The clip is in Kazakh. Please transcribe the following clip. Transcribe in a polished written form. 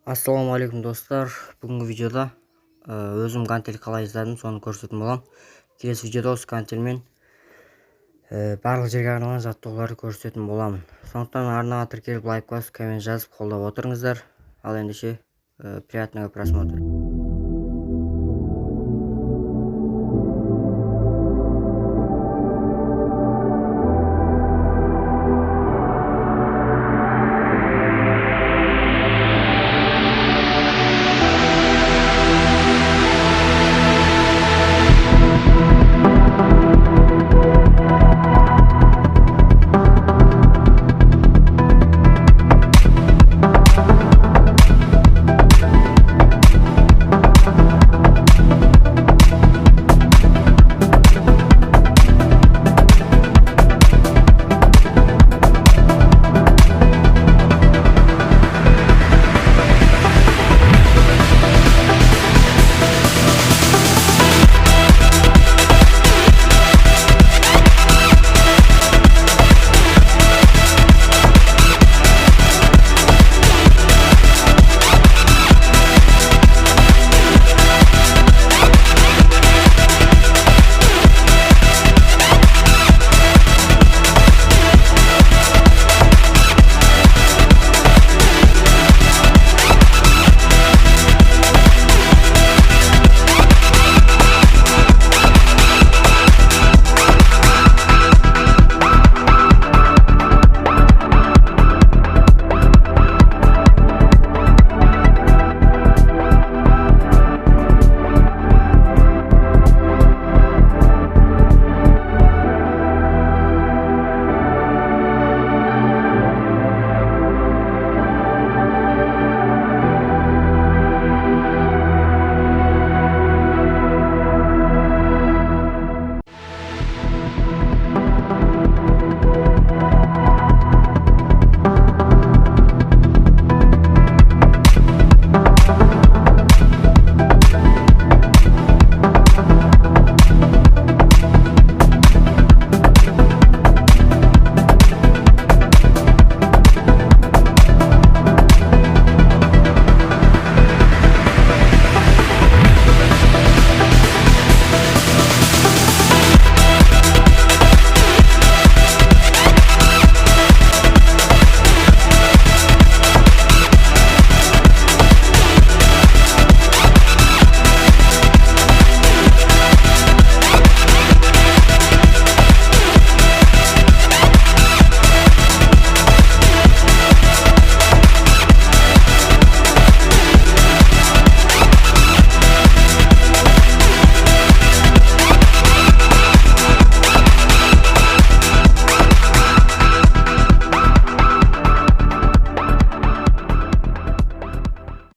Ассалаумағалейкум достар. Бүгінгі видеода өзім гантел қалай жасадым соны көрсететін боламын. Келесі видеода осы гантельмен барлық жерге арналған жаттығуларды көрсететін боламын. Сондықтан арнаға тіркеліп лайк басып, коммент жазып қолдап отырыңыздар. Ал ендеше приятного просмотра.